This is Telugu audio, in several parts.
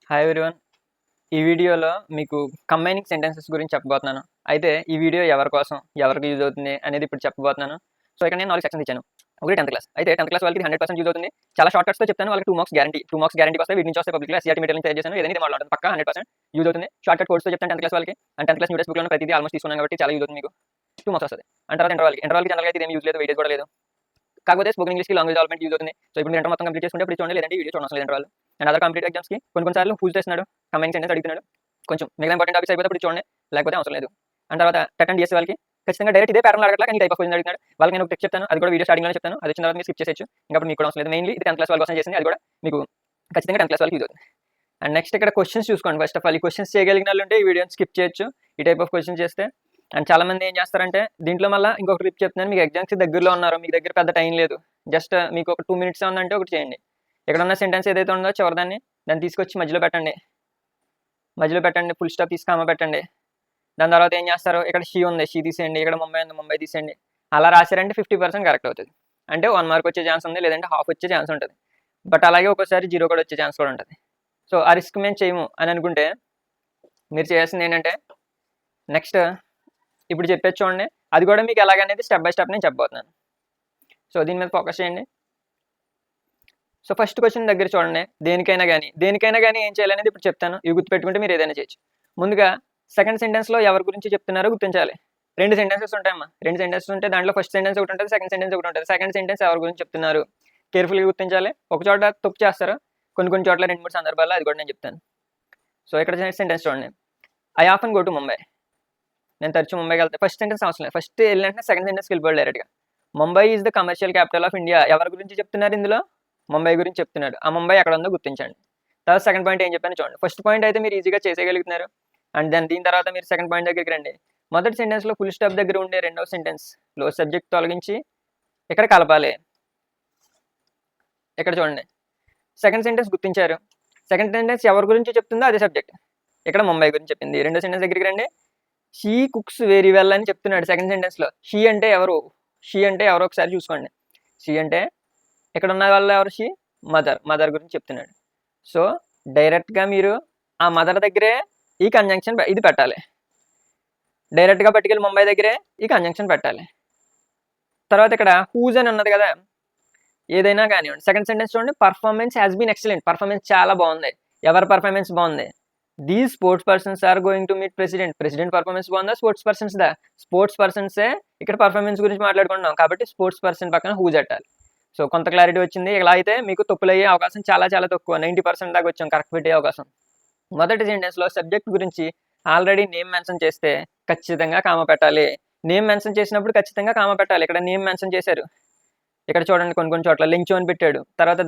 Hi everyone. ఈ వీడియోలో మీకు కంబైనింగ్ సెంటెన్సెస్ గురించి చెప్పబోతున్నాను. అయితే ఈ వీడియో ఎవరి కోసం, ఎవరికి యూజ్ అవుతుంది అనేది ఇప్పుడు చెప్పబోతున్నాను. సో ఇక్కడ నేను 4 సెక్షన్స్ ఇచ్చాను. ఒకటి 10th క్లాస్. అయితే 10th క్లాస్ వాళ్ళకి 100% యూజ్ అవుతుంది. చాలా షార్ట్ కట్స్‌తో చెప్తాను. వాళ్ళకి 2 మార్క్స్ గ్యారంటీ. 2 మార్క్స్ గ్యారంటీకి వస్తాయి. వీటి నుంచి వస్తాయి పబ్లిక్‌లో ఎస్సీఆర్టీ మెటీరియల్ తయారు చేశాను. ఏదైనా ఇది మోడల్ ఉంటుంది. పక్కా 100% యూజ్ అవుతుంది. షార్ట్ కట్ కోడ్స్‌తో చెప్తాను 10th క్లాస్ వాళ్ళకి. And 10th class new text బుక్‌లో ప్రతిదీ ఆల్మోస్ట్ తీసుకున్నాను కాబట్టి చాలా యూజ్ అవుతుంది మీకు. 2 మార్క్స్ వస్తది. అండ్ తర్వాత ఇంటర్ వాళ్ళకి జనరల్‌గా అయితే ఇదేం యూజ్ లేదు. వెయిటేజ్ కూడా లేదు. కాకపోతే స్పోకెన్ ఇంగ్లీష్‌కి లాంగ్వేజ్ డెవలప్‌మెంట్ యూజ్ అవుతుంది. సో ఇప్పుడు మీరు ఇంటర్ మొత్తం కంప్లీట్ చేసుకుంటే ఇప్పుడు చూడండి, లేదంటే ఈ వీడియో చూడనవసరం లేదు ఇంటర్ వాళ్ళు. అండ్ అదర్ కాంపిటేటివ్ ఎగ్జామ్స్‌కి కొన్ని సార్లు ఫుల్ చేస్తున్నాడు. కంబైనింగ్ సెంటెన్స్ అడుగుతున్నాడు. కొంచెం మిగతా ఇంపార్టెంట్ టాపిక్స్ అయిపోతే ఇప్పుడు చూడండి, లేకపోతే అవసరం లేదు. అండ్ తర్వాత టెట్ అండ్ డిఎస్సీ వాళ్ళకి ఖచ్చితంగా డైరెక్ట్ ఇదే ప్యాటర్న్ అడగట్లా, కానీ టైప్ ఆఫ్ క్వశ్చన్ అడుగుతున్నాడు. వాళ్ళకి నేను ఒక టెక్స్ట్ చెప్తాను, అది కూడా వీడియో స్టార్టింగ్లో చెప్తాను. అది వచ్చిన తర్వాత మీరు స్కిప్ చేసేయచ్చు. ఇంకా మీకు కూడా అవసరం లేదు. మెయిన్లీ ఇది 10th క్లాస్ వాళ్ళ కోసం చేసింది. అది కూడా మీకు ఖచ్చితంగా 10th క్లాస్ వాళ్ళకి యూజ్ అవుతుంది. అండ్ నెక్స్ట్ ఇక్కడ క్వశ్చన్స్ చూసుకోండి. ఫస్ట్ ఆఫ్ ఆల్ ఈ క్వశ్చన్స్ చేయగలిగిన వాళ్ళు ఉంటే ఈ వీడియోని స్కిప్ చేయొచ్చు, ఈ టైప్ ఆఫ్ క్వశ్చన్ చేస్తే. అండ్ చాలా మంది ఏం చేస్తారంటే దీంట్లో మళ్ళీ ఇంకొక టిప్ చెప్తున్నాను. మీకు ఎగ్జామ్స్ దగ్గరలో ఉన్నారు, మీకు దగ్గర పెద్ద టైం లేదు, జస్ట్ మీకు ఒక 2 minutes ఉందంటే ఒకటి చేయండి. ఇక్కడ ఉన్న సెంటెన్స్ ఏదైతే ఉందో చివరిదాన్ని దాన్ని తీసుకొచ్చి మధ్యలో పెట్టండి. ఫుల్ స్టాప్ తీసి కామా పెట్టండి. దాని తర్వాత ఏం చేస్తారు, ఇక్కడ షీ ఉంది, షీ తీసేయండి. ఇక్కడ ముంబై ఉంది, ముంబై తీసేయండి. అలా రాశారంటే 50% కరెక్ట్ అవుతుంది. అంటే 1 మార్క్ వచ్చే ఛాన్స్ ఉంది, లేదంటే హాఫ్ వచ్చే ఛాన్స్ ఉంటుంది. బట్ అలాగే ఒక్కోసారి 0 కూడా వచ్చే ఛాన్స్ కూడా ఉంటుంది. సో ఆ రిస్క్ మేము చేయము అని అనుకుంటే మీరు చేయాల్సింది ఏంటంటే, నెక్స్ట్ ఇప్పుడు చెప్పేది చూడండి. అది కూడా మీకు ఎలాగనేది స్టెప్ బై స్టెప్ నేను చెప్పబోతున్నాను. సో దీని మీద ఫోకస్ చేయండి. సో ఫస్ట్ క్వశ్చన్ దగ్గర చూడండి. దేనికైనా కానీ ఏం చేయాలనేది ఇప్పుడు చెప్తాను. ఇవి గుర్తుపెట్టుకుంటే మీరు ఏదైనా చేయొచ్చు. ముందుగా సెకండ్ సెంటెన్స్లో ఎవరి గురించి చెప్తున్నారో గుర్తించాలి. 2 సెంటెన్సెస్ ఉంటాయమ్మా. 2 సెంటెన్సెస్ ఉంటే దాంట్లో ఫస్ట్ సెంటెన్స్ ఒకటి ఉంటుంది, సెకండ్ సెంటెన్స్ ఒకటి ఉంటుంది. సెకండ్ సెంటెన్స్ ఎవరి గురించి చెప్తున్నారు కేర్ఫుల్గా గుర్తించాలి. ఒక చోట తప్పు చేస్తారు, కొన్ని చోట్ల 2-3 సందర్భాల్లో, అది కూడా నేను చెప్తాను. సో ఇక్కడ సెంటెన్స్ చూడండి. I often go to Mumbai. నేను తరచు ముంబైకి వెళ్తాను. ఫస్ట్ సెంటెన్స్ అవసరం లేదు. ఫస్ట్ వెళ్ళినట్టు సెకండ్ సెంటెన్స్కి వెళ్ళిపోయాడు డైరెక్ట్గా. Mumbai is the commercial capital of India. ఎవరి గురించి చెప్తున్నారు ఇందులో? ముంబై గురించి చెప్తున్నాడు. ఆ ముంబై ఎక్కడ ఉందో గుర్తించండి. తర్వాత సెకండ్ పాయింట్ ఏం చెప్పాను చూడండి. ఫస్ట్ పాయింట్ అయితే మీరు ఈజీగా చేసేయగలుగుతున్నారు. అండ్ దీని తర్వాత మీరు సెకండ్ పాయింట్ దగ్గరికి రండి. మొదటి సెంటెన్స్లో ఫుల్ స్టాప్ దగ్గర ఉండే రెండవ సెంటెన్స్లో సబ్జెక్ట్ తొలగించి ఇక్కడ కలపాలి. ఇక్కడ చూడండి, సెకండ్ సెంటెన్స్ గుర్తించారు. సెకండ్ సెంటెన్స్ ఎవరి గురించి చెప్తుందో అదే సబ్జెక్ట్. ఇక్కడ ముంబై గురించి చెప్పింది. రెండో సెంటెన్స్ దగ్గరికి రండి. షీ కుక్స్ వెరీ వెల్ అని చెప్తున్నాడు సెకండ్ సెంటెన్స్లో. షీ అంటే ఎవరు ఒకసారి చూసుకోండి. షీ అంటే ఇక్కడ ఉన్న వాళ్ళు ఎవరు? షీ మదర్ గురించి చెప్తున్నాడు. సో డైరెక్ట్గా మీరు ఆ మదర్ దగ్గరే ఈ కంజంక్షన్ ఇది పెట్టాలి. డైరెక్ట్గా పట్టుకెళ్ళి ముంబై దగ్గరే ఈ కంజంక్షన్ పెట్టాలి. తర్వాత ఇక్కడ హూజ్ అని ఉన్నది కదా, ఏదైనా కానివ్వండి. సెకండ్ సెంటెన్స్ చూడండి. Performance has been excellent. Performance చాలా బాగుంది. ఎవరి పర్ఫార్మెన్స్ బాగుంది? These sports persons are going to meet president performance బాగుందా? స్పోర్ట్స్ పర్సన్సే ఇక్కడ పర్ఫార్మెన్స్ గురించి మాట్లాడుకుంటున్నాం కాబట్టి స్పోర్ట్స్ పర్సన్ పక్కన హూజ్ పెట్టాలి. సో కొంత క్లారిటీ వచ్చింది. ఇలా అయితే మీకు తప్పులు అయ్యే అవకాశం చాలా తక్కువ. 90% దాకా వచ్చాం కరెక్ట్ పెట్టే అవకాశం. మొదటి సెంటెన్స్లో సబ్జెక్ట్ గురించి ఆల్రెడీ నేమ్ మెన్షన్ చేస్తే ఖచ్చితంగా కామ పెట్టాలి. నేమ్ మెన్షన్ చేసినప్పుడు ఖచ్చితంగా కామ పెట్టాలి. ఇక్కడ నేమ్ మెన్షన్ చేశారు. ఇక్కడ చూడండి, కొన్ని చోట్ల లించు అని పెట్టాడు, తర్వాత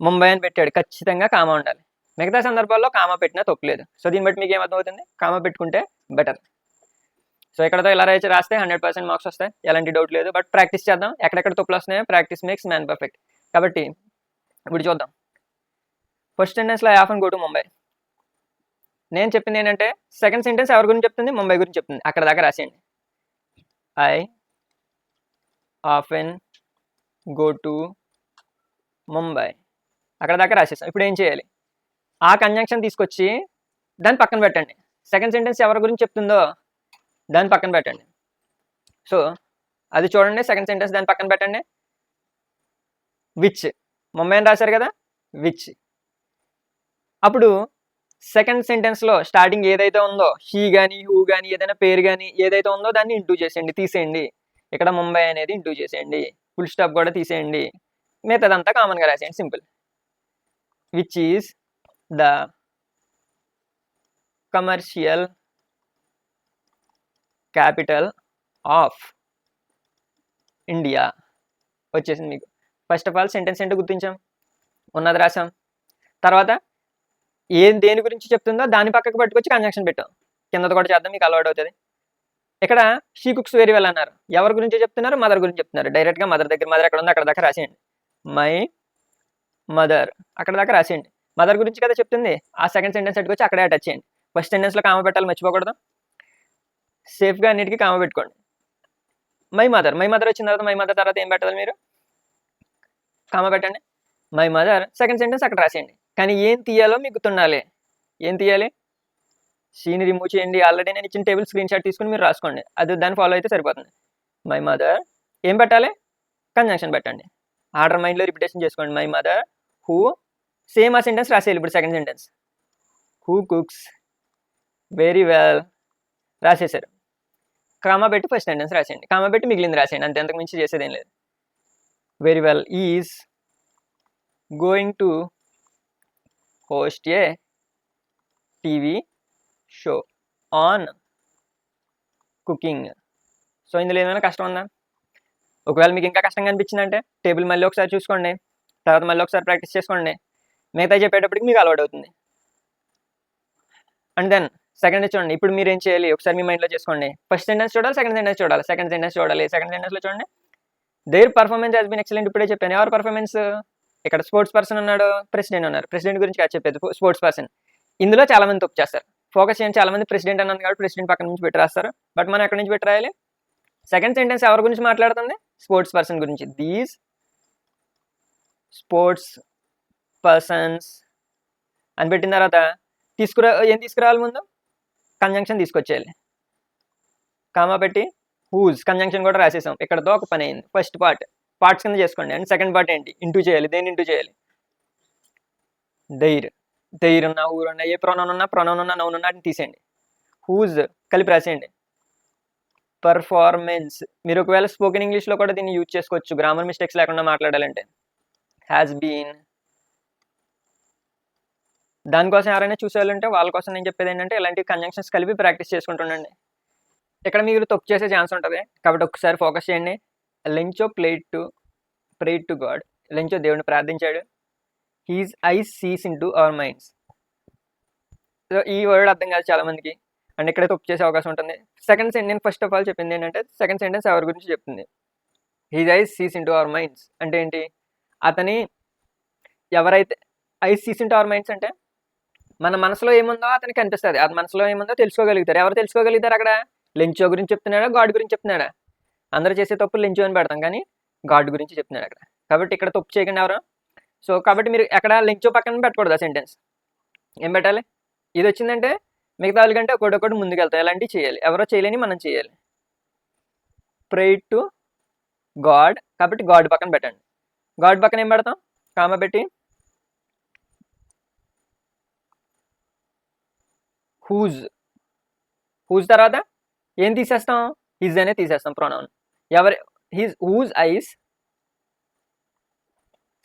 ముంబై అని పెట్టాడు. ఖచ్చితంగా కామ ఉండాలి. మిగతా సందర్భాల్లో కామ పెట్టినా తప్పులేదు. సో దీన్ని బట్టి మీకు ఏమర్థమవుతుంది? కామ పెట్టుకుంటే బెటర్. సో ఇక్కడతో ఇలా రాస్తే 100% మార్క్స్ వస్తాయి, ఎలాంటి డౌట్ లేదు. బట్ ప్రాక్టీస్ చేద్దాం. ఎక్కడెక్కడ తప్పులు వస్తున్నాయో ప్రాక్టీస్ మేక్స్ మ్యాన్ పర్ఫెక్ట్. కాబట్టి ఇప్పుడు చూద్దాం. ఫస్ట్ సెంటెన్స్లో I often go to Mumbai. నేను చెప్పింది ఏంటంటే సెకండ్ సెంటెన్స్ ఎవరి గురించి చెప్తుంది? ముంబై గురించి చెప్తుంది. అక్కడ దాకా రాసేయండి. I often go to Mumbai. అక్కడ దాకా రాసేసాం. ఇప్పుడు ఏం చేయాలి? ఆ కంజంక్షన్ తీసుకొచ్చి దాన్ని పక్కన పెట్టండి. సెకండ్ సెంటెన్స్ ఎవరి గురించి చెప్తుందో దాన్ని పక్కన పెట్టండి. సో అది చూడండి, సెకండ్ సెంటెన్స్ దాన్ని పక్కన పెట్టండి. విచ్, ముంబై అని రాశారు కదా, విచ్. అప్పుడు సెకండ్ సెంటెన్స్లో స్టార్టింగ్ ఏదైతే ఉందో, షీ కానీ హూ కానీ ఏదైనా పేరు కానీ ఏదైతే ఉందో దాన్ని ఇంటూ చేసేయండి, తీసేయండి. ఇక్కడ ముంబై అనేది ఇంటూ చేసేయండి, ఫుల్ స్టాప్ కూడా తీసేయండి, మిగతాదంతా కామన్గా రాసేయండి. Simple. Which is the commercial capital of India వచ్చేసింది మీకు. ఫస్ట్ ఆఫ్ ఆల్ సెంటెన్స్ ఏంటో గుర్తించాం, ఉన్నది రాసాం. తర్వాత దేని గురించి చెప్తుందో దాని పక్కకు పట్టుకొచ్చి కంజంక్షన్ పెట్టాం. కిందది కూడా చేద్దాం, మీకు అలవాటు అవుతుంది. ఇక్కడ షీ కుక్స్ వెరీ వెల్ అన్నారు. ఎవరి గురించి చెప్తున్నారు? మదర్ గురించి చెప్తున్నారు. డైరెక్ట్గా మదర్ ఎక్కడ ఉందో అక్కడ దాకా రాసేయండి. మై మదర్ అక్కడ దాకా రాసేయండి. మదర్ గురించి కదా చెప్తుంది. ఆ సెకండ్ సెంటెన్స్ వచ్చి అక్కడే అటాచ్ చేయండి. ఫస్ట్ సెంటెన్స్లో కామ పెట్టాలి, మర్చిపోకూడదు. సేఫ్గా అన్నిటికీ కామ పెట్టుకోండి. మై మదర్ వచ్చిన తర్వాత మై మదర్ తర్వాత ఏం పెట్టాలి? మీరు కామ పెట్టండి. మై మదర్ సెకండ్ సెంటెన్స్ అక్కడ రాసేయండి. కానీ ఏం తీయాలో మీకు గుర్తుండాలి. ఏం తీయాలి? షీని రిమూవ్ చేయండి. ఆల్రెడీ నేను ఇచ్చిన టేబుల్ స్క్రీన్ షాట్ తీసుకుని మీరు రాసుకోండి. అది దాన్ని ఫాలో అయితే సరిపోతుంది. మై మదర్ ఏం పెట్టాలి? కంజంక్షన్ పెట్టండి. ఆర్డర్ మైండ్లో రిపిటేషన్ చేసుకోండి. మై మదర్ హూ, సేమ్ ఆ సెంటెన్స్ రాసేయాలి. ఇప్పుడు second sentence who cooks very well రాసేసారు. కామా పెట్టి ఫస్ట్ సెంటెన్స్ రాసేయండి. కామా పెట్టి మిగిలింది రాసేయండి. అంతే, అంతకు మించి చేసేది ఏం లేదు. Very well is going to host a TV show on cooking. So ఇందులో ఏమైనా కష్టం ఉందా? ఒకవేళ మీకు ఇంకా కష్టంగా అనిపించిందంటే టేబుల్ మళ్ళీ ఒకసారి చూసుకోండి, తర్వాత మళ్ళీ ఒకసారి ప్రాక్టీస్ చేసుకోండి. మిగతా చెప్పేటప్పటికి మీకు అలవాటు అవుతుంది. అండ్ దెన్ సెకండ్ చూడండి. ఇప్పుడు మీరు ఏం చేయాలి ఒకసారి మీ మైండ్లో చేసుకోండి. ఫస్ట్ సెంటెన్స్ చూడాలి, సెకండ్ సెంటెన్స్ చూడాలి. సెకండ్ సెంటెన్స్ చూడాలి. సెకండ్ సెంటెన్స్లో చూడండి, their performance has been excellent. ఇప్పుడే చెప్పాను. ఎవరు పర్ఫార్మెన్స్? ఇక్కడ స్పోర్ట్స్ పర్సన్ ఉన్నాడు, ప్రెసిడెంట్ ఉన్నారు. ప్రెసిడెంట్ గురించి కాదు చెప్పేది, స్పోర్ట్స్ పర్సన్. ఇందులో చాలా మంది తప్పు చేస్తారు. ఫోకస్ చేయండి. చాలా మంది ప్రెసిడెంట్ అన్నది కాబట్టి ప్రెసిడెంట్ పక్కన నుంచి పెట్టి రాస్తారు. బట్ మనం ఎక్కడి నుంచి పెట్టి రాయాలి? సెకండ్ సెంటెన్స్ ఎవరి గురించి మాట్లాడుతుంది? స్పోర్ట్స్ పర్సన్ గురించి. దీస్ స్పోర్ట్స్ పర్సన్స్ అని పెట్టిన తర్వాత ఏం తీసుకురావాలి? ముందు కంజంక్షన్ తీసుకొచ్చేయాలి. కామా పెట్టి హూజ్ కంజంక్షన్ కూడా రాసేసాం. ఇక్కడతో ఒక పని అయింది. ఫస్ట్ పార్ట్స్ కింద చేసుకోండి. అండ్ సెకండ్ పార్ట్ ఏంటి? ఇంటూ చేయాలి. దేని ఇంటూ చేయాలి? దైర్ ఉన్నా, ఊరున్నా, ఏ ప్రొనౌన్ ఉన్నా, నౌన్ ఉన్నా అని తీసేయండి. హూజ్ కలిపి రాసేయండి. పర్ఫార్మెన్స్ మీరు ఒకవేళ స్పోకెన్ ఇంగ్లీష్లో కూడా దీన్ని యూజ్ చేసుకోవచ్చు, గ్రామర్ మిస్టేక్స్ లేకుండా మాట్లాడాలంటే. Has been. దానికోసం ఎవరైనా చూసేవాళ్ళంటే వాళ్ళ కోసం నేను చెప్పేది ఏంటంటే ఇలాంటి కంజంక్షన్స్ కలిపి ప్రాక్టీస్ చేసుకుంటుండండి. ఇక్కడ మీరు తప్పు చేసే ఛాన్స్ ఉంటుంది కాబట్టి ఒకసారి ఫోకస్ చేయండి. Lencho prayed to God. Lencho దేవుడిని ప్రార్థించాడు. His eyes sees into our minds. So ఈ వర్డ్ అర్థం కాదు చాలా మందికి, అండ్ ఇక్కడ తప్పు చేసే అవకాశం ఉంటుంది. Second sentence first of all చెప్పింది ఏంటంటే సెకండ్ సెంటెన్స్ ఎవరి గురించి చెప్తుంది? His eyes sees into our minds అంటే ఏంటి? అతని ఎవరైతే eyes sees into our minds అంటే మన మనసులో ఏముందో అతనికి కనిపిస్తుంది. అది మనసులో ఏముందో తెలుసుకోగలుగుతారు. ఎవరు తెలుసుకోగలుగుతారు? అక్కడ లెంచో గురించి చెప్తున్నాడా, గాడ్ గురించి చెప్తున్నాడా? అందరూ చేసే తప్పు లెంచో అని పెడతాం, కానీ గాడ్ గురించి చెప్తున్నాడు అక్కడ. కాబట్టి ఇక్కడ తప్పు చేయకండి ఎవరు. సో కాబట్టి మీరు ఎక్కడ లెంచో పక్కన పెట్టకూడదు. ఆ సెంటెన్స్ ఏం పెట్టాలి? ఇది వచ్చిందంటే మిగతా వాళ్ళకంటే ఒకటి ముందుకెళ్తాయి. ఎలాంటివి చేయాలి? ఎవరో చేయలేని మనం చేయాలి. ప్రేడ్ టు గాడ్ కాబట్టి గాడ్ పక్కన పెట్టండి. గాడ్ పక్కన ఏం పెడతాం? కామా పెట్టి హూజ్ తర్వాత ఏం తీసేస్తాం? హిజ్ అనే తీసేస్తాం pronoun. Whose eyes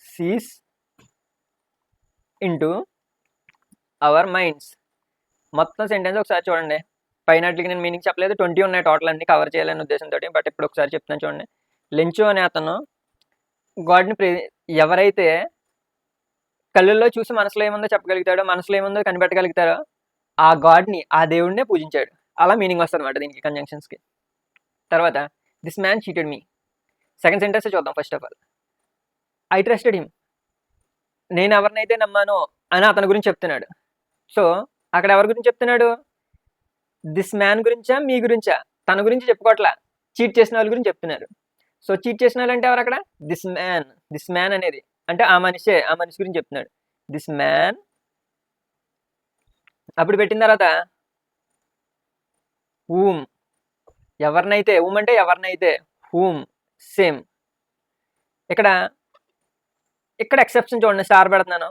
sees into our minds. మొత్తం సెంటెన్స్ ఒకసారి చూడండి. పైనట్లకి నేను మీనింగ్ చెప్పలేదు, 20 ఉన్నాయి టోటల్ అన్ని కవర్ చేయాలనే ఉద్దేశంతో. బట్ ఇప్పుడు ఒకసారి చెప్తాను చూడండి. లెంచో అనే అతను గాడ్ని ఎవరైతే కళ్ళల్లో చూసి మనసులో ఏముందో చెప్పగలుగుతాడో, మనసులో ఏముందో కనిపెట్టగలుగుతాడో ఆ గాడ్ని, ఆ దేవుడినే పూజించాడు. అలా మీనింగ్ వస్తుంది అనమాట దీనికి, కంజంక్షన్స్కి. తర్వాత this man cheated me. Second sentence చూద్దాం. First of all I trusted him. నేను ఎవరినైతే నమ్మానో అని అతని గురించి చెప్తున్నాడు. సో అక్కడ ఎవరి గురించి చెప్తున్నాడు? దిస్ మ్యాన్ గురించా, మీ గురించా? తన గురించి చెప్పుకోవట్లా, చీట్ చేసిన వాళ్ళ గురించి చెప్తున్నారు. సో చీట్ చేసిన వాళ్ళు అంటే ఎవరు అక్కడ? దిస్ మ్యాన్ అనేది అంటే ఆ మనిషి గురించి చెప్తున్నాడు. దిస్ మ్యాన్ అప్పుడు పెట్టిన తర్వాత హూమ్, ఎవరినైతే, హూమ్ అంటే ఎవరినైతే, హూమ్ సేమ్. ఇక్కడ ఎక్సెప్షన్ చూడండి, స్టార్ పెడుతున్నాను.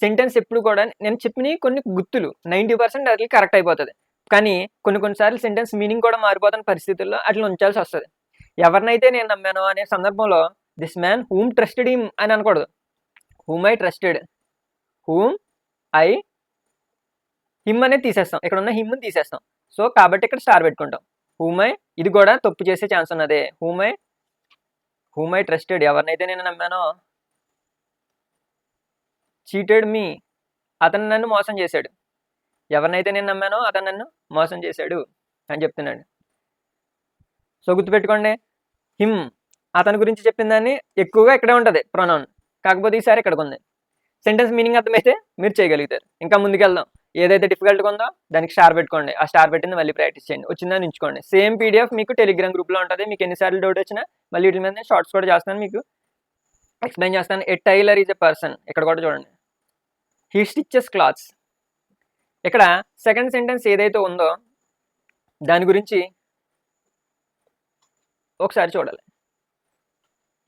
సెంటెన్స్ ఎప్పుడు కూడా నేను చెప్పిన కొన్ని గుర్తులు 90% అది కరెక్ట్ అయిపోతుంది, కానీ కొన్నిసార్లు సెంటెన్స్ మీనింగ్ కూడా మారిపోతున్న పరిస్థితుల్లో అట్లా ఉంచాల్సి వస్తుంది. ఎవరినైతే నేను నమ్మాను అనే సందర్భంలో this man whom trusted him అని అనకూడదు. హూమ్ ఐ ట్రస్టెడ్, హిమ్ అనేది తీసేస్తాం. ఇక్కడ ఉన్న హిమ్ తీసేస్తాం. సో కాబట్టి ఇక్కడ స్టార్ పెట్టుకుంటాం. హూమ్ ఐ, ఇది కూడా తప్పు చేసే ఛాన్స్ ఉన్నదే. హూమ్ ఐ ట్రస్టెడ్, ఎవరినైతే నేను నమ్మానో. చీటెడ్ మీ, అతను నన్ను మోసం చేశాడు. ఎవరినైతే నేను నమ్మానో అతను నన్ను మోసం చేశాడు అని చెప్తున్నాడు. సో గుర్తుపెట్టుకోండి, హిమ్ అతని గురించి చెప్పిన దాన్ని ఎక్కువగా ఇక్కడే ఉంటుంది ప్రొనౌన్, కాకపోతే ఈసారి ఇక్కడికి ఉంది. సెంటెన్స్ మీనింగ్ అర్థమైతే మీరు చేయగలుగుతారు. ఇంకా ముందుకెళ్దాం. ఏదైతే డిఫికల్ట్గా ఉందో దానికి స్టార్ పెట్టుకోండి. ఆ స్టార్ పెట్టింది మళ్ళీ ప్రాక్టీస్ చేయండి. వచ్చిందని ఉంచుకోండి. సేమ్ పీడిఎఫ్ మీకు టెలిగ్రామ్ గ్రూప్లో ఉంటుంది. మీకు ఎన్నిసార్లు డౌట్ వచ్చినా మళ్ళీ వీటి మీద షార్ట్స్ కూడా చేస్తాను, మీకు ఎక్స్ప్లెయిన్ చేస్తాను. ఏ టైలర్ ఈజ్ ఎ పర్సన్, ఇక్కడ కూడా చూడండి. He stitches clothes. ఇక్కడ సెకండ్ సెంటెన్స్ ఏదైతే ఉందో దాని గురించి ఒకసారి చూడాలి.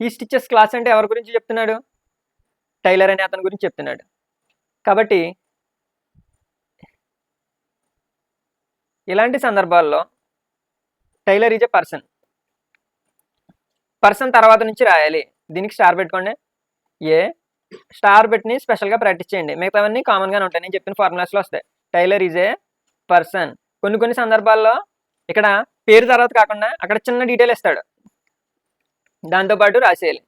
హీ స్టిచెస్ క్లాత్స్ అంటే ఎవరి గురించి చెప్తున్నాడు? టైలర్ అనే అతని గురించి చెప్తున్నాడు. కాబట్టి ఇలాంటి సందర్భాల్లో tailor is a person. Person తర్వాత నుంచి రాయాలి. దీనికి స్టార్ పెట్టుకోండి. స్టార్ పెట్టిని స్పెషల్గా ప్రాక్టీస్ చేయండి. మిగతావన్నీ కామన్గానే ఉంటాయి. నేను చెప్పిన ఫార్ములాస్లో వస్తాయి. Tailor is a person. కొన్ని సందర్భాల్లో ఇక్కడ పేరు తర్వాత కాకుండా అక్కడ చిన్న డీటెయిల్ ఇస్తాడు, దాంతోపాటు రాసేయాలి.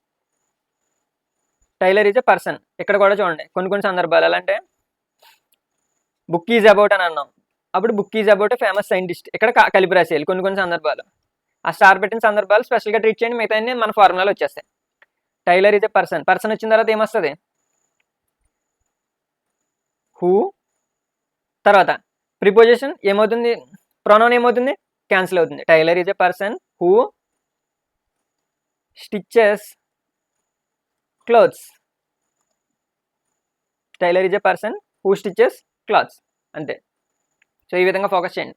Tailor is a person. ఇక్కడ కూడా చూడండి కొన్ని సందర్భాలు ఎలా అంటే బుక్ ఈజ్ అబౌట్ అని అన్నాం, అప్పుడు book is about a famous scientist. ఇక్కడ కలిపి రాసేయాలి. కొన్ని సందర్భాలు ఆ స్టార్ పెట్టిన సందర్భాలు స్పెషల్గా ట్రీట్ చేయండి. మిగతా మన ఫార్ములాలు వచ్చేస్తాయి. Tailor is a person. Person వచ్చిన తర్వాత ఏమొస్తుంది? హూ. తర్వాత ప్రిపోజిషన్ ఏమవుతుంది? ప్రొనౌన్ ఏమవుతుంది? క్యాన్సిల్ అవుతుంది. Tailor is a person who stitches clothes. Tailor is a person who stitches clothes. అంతే. సో ఈ విధంగా ఫోకస్ చేయండి.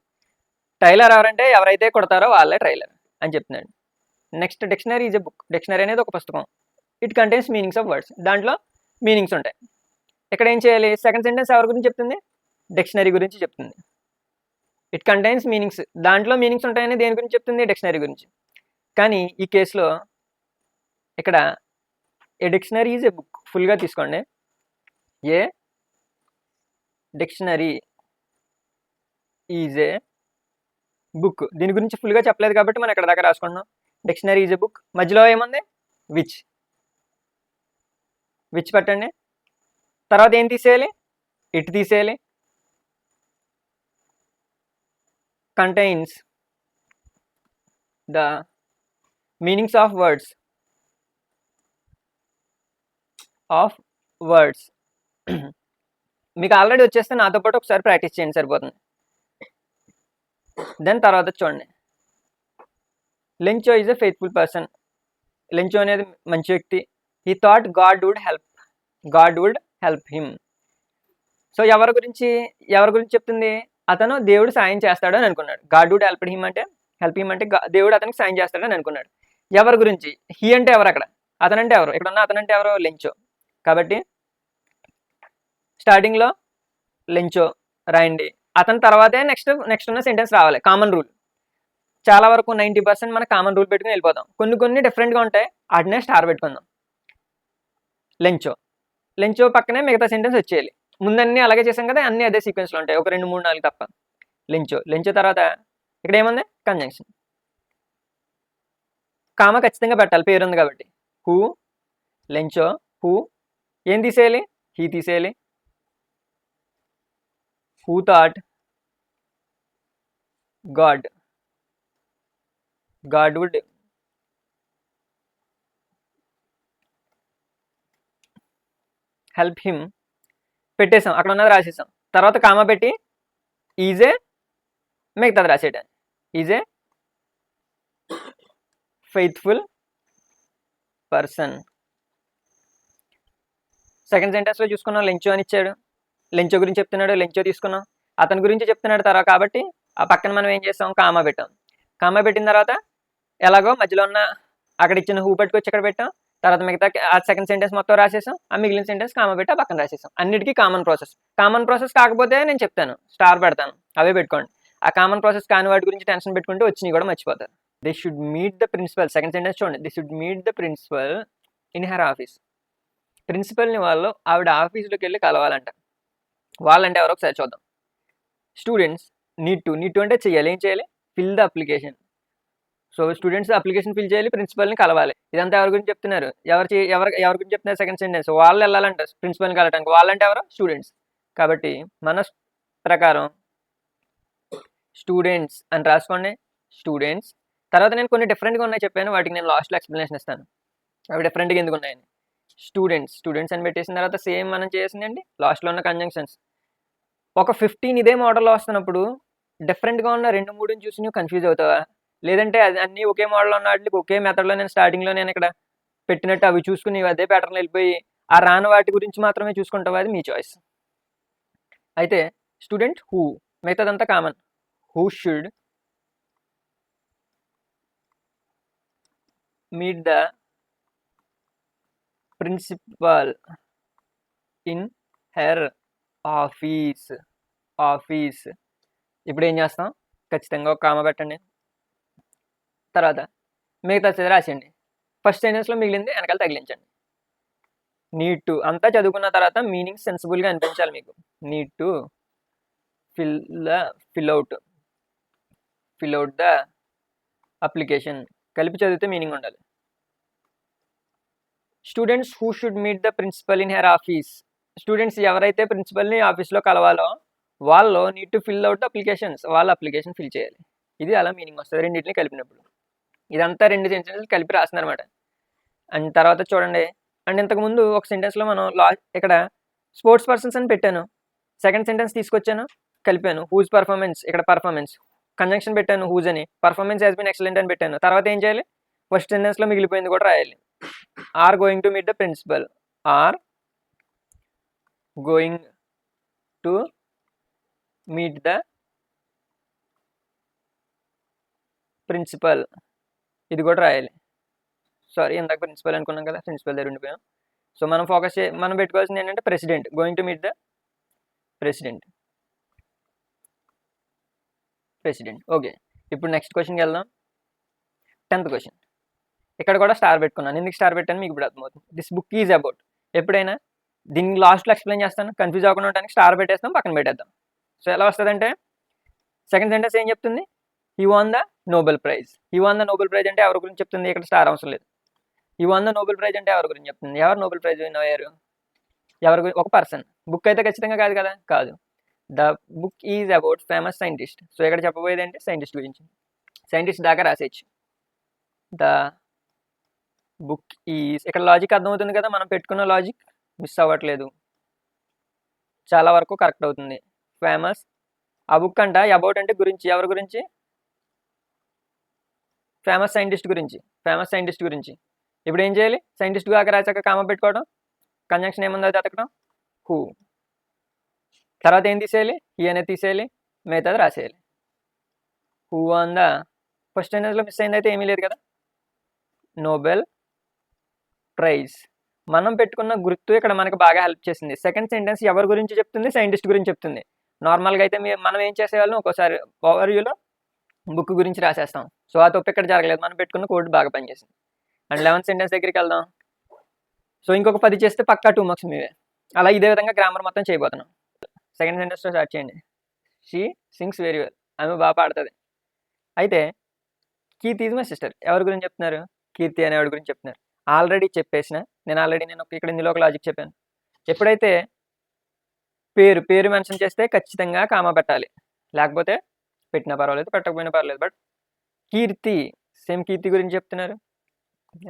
టైలర్ ఎవరంటే ఎవరైతే కుడతారో వాళ్ళే టైలర్ అని చెప్తున్నాడు. Next dictionary is a book. Dictionary అనేది ఒక పుస్తకం. It contains meanings of words. దాంట్లో మీనింగ్స్ ఉంటాయి. ఇక్కడ ఏం చేయాలి? సెకండ్ సెంటెన్స్ ఎవరి గురించి చెప్తుంది? డిక్షనరీ గురించి చెప్తుంది. It contains meanings. దాంట్లో మీనింగ్స్ ఉంటాయని దేని గురించి చెప్తుంది? డిక్షనరీ గురించి. కానీ ఈ కేసులో ఇక్కడ a dictionary is a book. ఫుల్గా తీసుకోండి. A dictionary is a book. దీని గురించి ఫుల్గా చెప్పలేదు కాబట్టి మనం ఇక్కడ దాకా రాసుకుంటున్నాం. Dictionary is a book. మధ్యలో ఏముంది? విచ్. విచ్ పెట్టండి. తర్వాత ఏం తీసేయాలి? ఇట్ తీసేయాలి. Contains the meanings of words. మీకు ఆల్రెడీ వచ్చేస్తే నాతో పాటు ఒకసారి ప్రాక్టీస్ చేయండి, సరిపోతుంది. దెన్ తర్వాత చూడండి. Lencho is a faithful person. Lencho అనేది మంచి వ్యక్తి. He thought God would help him. So ఎవరి గురించి చెప్తుంది? అతను దేవుడు సాయం చేస్తాడు అని అనుకున్నాడు. గాడ్ వుడ్ హెల్ప్ హిమ్ అంటే దేవుడు అతనికి సాయం చేస్తాడని అనుకున్నాడు. ఎవరి గురించి? హీ అంటే ఎవరు? అక్కడ అతనంటే ఎవరు? ఇక్కడ ఉన్న అతనంటే ఎవరు? లెంచో. కాబట్టి స్టార్టింగ్లో లెంచో రాయండి. అతని తర్వాతే నెక్స్ట్ ఉన్న సెంటెన్స్ రావాలి. Common rule. చాలా వరకు 90% మన కామన్ రూల్ పెట్టుకుని వెళ్ళిపోతాం. కొన్ని డిఫరెంట్గా ఉంటాయి. వాటినే స్టార్ పెట్టుకుందాం. లెంచో పక్కనే మిగతా సెంటెన్స్ వచ్చేయాలి. ముందన్నీ అలాగే చేసాం కదా, అన్నీ అదే సీక్వెన్స్లో ఉంటాయి. ఒక 2, 3, 4 తప్ప. లెంచో తర్వాత ఇక్కడ ఏముంది? కంజంక్షన్. కామ ఖచ్చితంగా పెట్టాలి, పేరు ఉంది కాబట్టి. Who, Lencho, who. ఏం తీసేయాలి? హీ తీసేయాలి. Who thought God would help him పెట్టేసాం. అక్కడ ఉన్నది రాసేసాం. తర్వాత కామా పెట్టి ఈజే మిగతాది రాసేయటం. Is a faithful person. సెకండ్ సెంటెన్స్లో చూసుకున్నాం. లెంచో అని ఇచ్చాడు. లెంచో గురించి చెప్తున్నాడు. లెంచో తీసుకున్నాం. అతని గురించి చెప్తున్నాడు తర్వాత కాబట్టి ఆ పక్కన మనం ఏం చేస్తాం? కామా పెట్టాం. కామా పెట్టిన తర్వాత ఎలాగో మధ్యలో ఉన్న అక్కడ ఇచ్చిన హూ పట్టుకొచ్చి ఇక్కడ పెట్టాం. తర్వాత మిగతా ఆ సెకండ్ సెంటెన్స్ మొత్తం రాసేసాం. ఆ మిగిలిన సెంటెన్స్ కామా పెట్టి ఆ పక్కన రాసేసాం. అన్నిటికీ కామన్ ప్రాసెస్ కాకపోతే నేను చెప్తాను, స్టార్ పెడతాను, అవే పెట్టుకోండి. ఆ కామన్ ప్రాసెస్ కాని వాటి గురించి టెన్షన్ పెట్టుకుంటే వచ్చినవి కూడా మర్చిపోతారు. They should meet the principal. Second sentence చూడండి. They should meet the principal in her office. ప్రిన్సిపల్ని వాళ్ళు ఆవిడ ఆఫీస్లోకి వెళ్ళి కలవాలంట. వాళ్ళంటే ఎవరో ఒకసారి చూద్దాం. స్టూడెంట్స్ నీడ్ టు అంటే చేయాలి. ఏం చేయాలి? Fill the application. So students application fill చేయాలి, ప్రిన్సిపల్ని కలవాలి. ఇదంతా ఎవరి గురించి చెప్తున్నారు? ఎవరి గురించి చెప్తున్నారు? Second sentence. వాళ్ళు వెళ్ళాలంట ప్రిన్సిపల్ని కలవడానికి. వాళ్ళంటే ఎవరు? స్టూడెంట్స్. కాబట్టి మన ప్రకారం స్టూడెంట్స్ అని రాసుకోండి. స్టూడెంట్స్. తర్వాత నేను కొన్ని డిఫరెంట్గా ఉన్నాయి చెప్పాను, వాటికి నేను లాస్ట్లో ఎక్స్ప్లెనేషన్ ఇస్తాను అవి డిఫరెంట్గా ఎందుకు ఉన్నాయని. స్టూడెంట్స్ అని పెట్టేసిన తర్వాత సేమ్ మనం చేసిందండి లాస్ట్లో ఉన్న కంజంక్షన్స్. ఒక 15 ఇదే మోడల్లో వస్తున్నప్పుడు డిఫరెంట్గా ఉన్న 2-3 చూసి నువ్వు కన్ఫ్యూజ్ అవుతావా? లేదంటే అది అన్నీ ఒకే మోడల్లో ఉన్న వాటికి ఒకే మెథడ్లో నేను స్టార్టింగ్లో నేను ఇక్కడ పెట్టినట్టు అవి చూసుకుని అదే ప్యాటర్న్లో వెళ్ళిపోయి ఆ రాని వాటి గురించి మాత్రమే చూసుకుంటావా? అది మీ చాయిస్. అయితే స్టూడెంట్ హూ, మిగతాదంతా common. Who should meet the principal in her office. Office. ఇప్పుడు ఏం చేస్తాం, ఖచ్చితంగా ఒక కామా పెట్టండి, తర్వాత మిగతా రాసేయండి. ఫస్ట్ సెంటెన్స్లో మిగిలింది వెనకాల తగిలించండి. నీడ్ టు అంతా చదువుకున్న తర్వాత మీనింగ్ సెన్సిబుల్గా అనిపించాలి మీకు. Need to fill out the application. కలిపి చదివితే మీనింగ్ ఉండాలి. Students who should meet the principal in her office. Students ఎవరైతే ప్రిన్సిపల్ని ఆఫీస్లో కలవాలో వాళ్ళు need to fill out applications, వాళ్ళ అప్లికేషన్ ఫిల్ చేయాలి. ఇది అలా మీనింగ్ వస్తుంది రెండింటిని కలిపినప్పుడు. ఇదంతా 2 సెంటెన్స్లు కలిపి రాస్తున్నారన్నమాట. అండ్ తర్వాత చూడండి, అండ్ ఇంతకుముందు ఒక సెంటెన్స్లో మనం ఇక్కడ స్పోర్ట్స్ పర్సన్స్ అని పెట్టాను, సెకండ్ సెంటెన్స్ తీసుకొచ్చాను, కలిపాను. హూజ్ పర్ఫార్మెన్స్, ఇక్కడ పర్ఫార్మెన్స్ కంజంక్షన్ పెట్టాను, హూజ్ అని. పర్ఫార్మెన్స్ హ్యాస్ బీన్ ఎక్సలెంట్ అని పెట్టాను. తర్వాత ఏం చేయాలి, ఫస్ట్ సెంటెన్స్లో మిగిలిపోయింది కూడా రాయాలి. Are going to meet the principal. Are going to meet the principal, ఇది కూడా రాయాలి. సారీ, ఇందాక ప్రిన్సిపల్ అనుకున్నాం కదా, ప్రిన్సిపల్ దగ్గర ఉండిపోయాం. సో మనం మనం పెట్టుకోవాల్సింది ఏంటంటే president, going to meet the president. Okay, ఇప్పుడు నెక్స్ట్ క్వశ్చన్కి వెళ్దాం. 10th question. ఇక్కడ కూడా స్టార్ పెట్టుకున్నాను. ఎందుకు స్టార్ పెట్టాను మీకు ఇప్పుడు అర్థమవుతుంది. This book is about. ఎప్పుడైనా దీన్ని లాస్ట్లో ఎక్స్ప్లెయిన్ చేస్తాను, కన్ఫ్యూజ్ అవ్వకుండా ఉండడానికి స్టార్ పెట్టేస్తాం, పక్కన పెట్టేద్దాం. సో ఎలా వస్తుందంటే, సెకండ్ సెంటెన్స్ ఏం చెప్తుంది, he won the Nobel Prize. He won the Nobel Prize అంటే ఎవరి గురించి చెప్తుంది, ఇక్కడ స్టార్ అవసరం లేదు. He won the Nobel Prize అంటే ఎవరి గురించి చెప్తుంది, ఎవరు నోబెల్ ప్రైజ్ విన్ అయ్యారు, ఎవరి గురించి, ఒక పర్సన్. బుక్ అయితే ఖచ్చితంగా కాదు కదా, కాదు. The book is about famous scientist. So ఇక్కడ చెప్పబోయేది అంటే సైంటిస్ట్ గురించి. సైంటిస్ట్ దాకా రాసేయచ్చు. ద బుక్ ఈజ్, ఇక్కడ లాజిక్ అర్థమవుతుంది కదా, మనం పెట్టుకున్న లాజిక్ మిస్ అవ్వట్లేదు, చాలా వరకు కరెక్ట్ అవుతుంది. ఫేమస్, ఆ బుక్ అంట, అబౌట్ అంటే గురించి, ఎవరి గురించి, ఫేమస్ సైంటిస్ట్ గురించి. ఇప్పుడు ఏం చేయాలి, సైంటిస్ట్ దాకా రాసాక కామ పెట్టుకోవడం, కంజంక్షన్ ఏముందో అది అతకడం, హూ. తర్వాత ఏం తీసేయాలి, హీ అనేది తీసేయాలి, మిగతాది రాసేయాలి. హూ ఆన్ ద, ఫస్ట్ సెంటెన్స్లో మిస్ అయింది అయితే ఏమీ లేదు కదా, నోబెల్ ప్రైజ్. మనం పెట్టుకున్న గుర్తు ఇక్కడ మనకు బాగా హెల్ప్ చేసింది. సెకండ్ సెంటెన్స్ ఎవరి గురించి చెప్తుంది, సైంటిస్ట్ గురించి చెప్తుంది. నార్మల్గా అయితే మనం ఏం చేసేవాళ్ళం, ఒక్కోసారి ఓవర్వ్యూలో బుక్ గురించి రాసేస్తాం. సో ఆ తప్పు ఇక్కడ జరగలేదు, మనం పెట్టుకున్న కోడ్ బాగా పనిచేసింది. అండ్ 11th సెంటెన్స్ దగ్గరికి వెళ్దాం. సో ఇంకొక 10 చేస్తే పక్కా 2 మార్క్స్ మీవే. అలా ఇదే విధంగా గ్రామర్ మొత్తం చేయబోతున్నాం. సెకండ్ సెంటెన్స్తో స్టార్ట్ చేయండి. షీ సింగ్స్ వెరీ వెల్, ఆమె బాగా పాడుతుంది. అయితే కీర్తి ఈజ్ మై సిస్టర్, ఎవరి గురించి చెప్తున్నారు, కీర్తి అనేవాడి గురించి చెప్తున్నారు. ఆల్రెడీ చెప్పేసిన నేను ఇక్కడ ఇందులో ఒక లాజిక్ చెప్పాను. ఎప్పుడైతే పేరు మెన్షన్ చేస్తే ఖచ్చితంగా కామా పెట్టాలి, లేకపోతే పెట్టినా పర్వాలేదు, పెట్టకపోయినా పర్వాలేదు. బట్ కీర్తి, సేమ్ కీర్తి గురించి చెప్తున్నారు,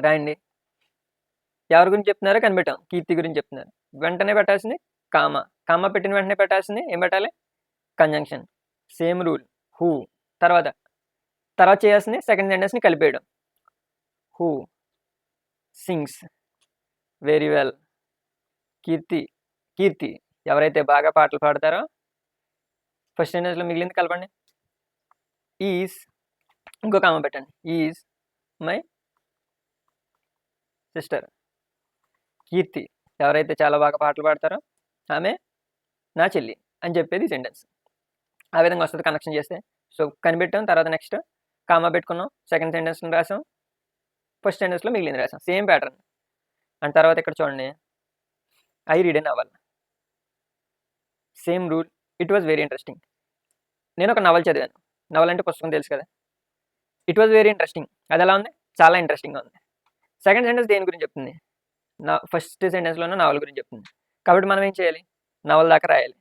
రాయండి. ఎవరి గురించి చెప్తున్నారో కనిపెట్టాం, కీర్తి గురించి చెప్తున్నారు. వెంటనే పెట్టాల్సింది కామా పెట్టిన వెంటనే పెట్టాల్సింది ఏం పెట్టాలి, కంజంక్షన్. Same rule, who. తర్వాత చేయాల్సింది సెకండ్ సెంటెన్స్ని కలిపేయడం. Who sings very well. Keerthi ఎవరైతే బాగా పాటలు పాడతారో, ఫస్ట్ సెంటెన్స్లో మిగిలింది కలపండి. ఈజ్, ఇంకో కామా పెట్టండి, ఈజ్ మై సిస్టర్. కీర్తి ఎవరైతే చాలా బాగా పాటలు పాడతారో ఆమె నా చెల్లి అని చెప్పేది సెంటెన్స్. ఆ విధంగా వస్తుంది కనెక్షన్ చేస్తే. సో కనిపెట్టాం, తర్వాత నెక్స్ట్ కామా పెట్టుకున్నాం, సెకండ్ సెంటెన్స్ని రాసాం, ఫస్ట్ సెంటెన్స్లో మిగిలింది రాసాం, సేమ్ ప్యాటర్న్. అండ్ తర్వాత ఇక్కడ చూడండి, I read a novel. Same rule, it was very interesting. నేను ఒక నవల్ చదివాను. నవల్ అంటే పుస్తకం తెలుసు కదా. ఇట్ వాజ్ వెరీ ఇంట్రెస్టింగ్, అది ఎలా ఉంది, చాలా ఇంట్రెస్టింగ్గా ఉంది. సెకండ్ సెంటెన్స్ దేని గురించి చెప్తుంది, ఫస్ట్ సెంటెన్స్లోనే నవల్ గురించి చెప్తుంది. కాబట్టి మనం ఏం చేయాలి, నవల్ దాకా రాయాలి.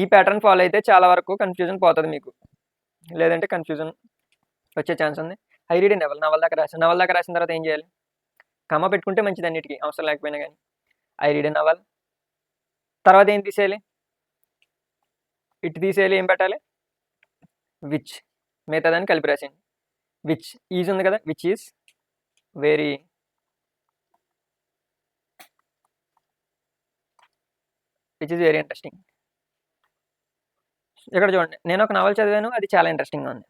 ఈ ప్యాటర్న్ ఫాలో అయితే చాలా వరకు కన్ఫ్యూజన్ పోతుంది మీకు, లేదంటే కన్ఫ్యూజన్ వచ్చే ఛాన్స్ ఉంది. ఐ రీడ్ ఎ నవల్ దాకా రాసిన తర్వాత ఏం చేయాలి, కామా పెట్టుకుంటే మంచిది, అన్నిటికీ అవసరం లేకపోయినా కానీ. ఐ రీడ్ ఎ నవల్, తర్వాత ఏం తీసేయాలి, ఇటు తీసేయాలి, ఏం పెట్టాలి, విచ్. మిగతా దాన్ని కలిపి రాసేయండి. విచ్ ఈజ్ ఉంది కదా, which is very which is very interesting. ఇక్కడ చూడండి, నేను ఒక నవల చదివాను, అది చాలా ఇంట్రెస్టింగ్గా ఉంది.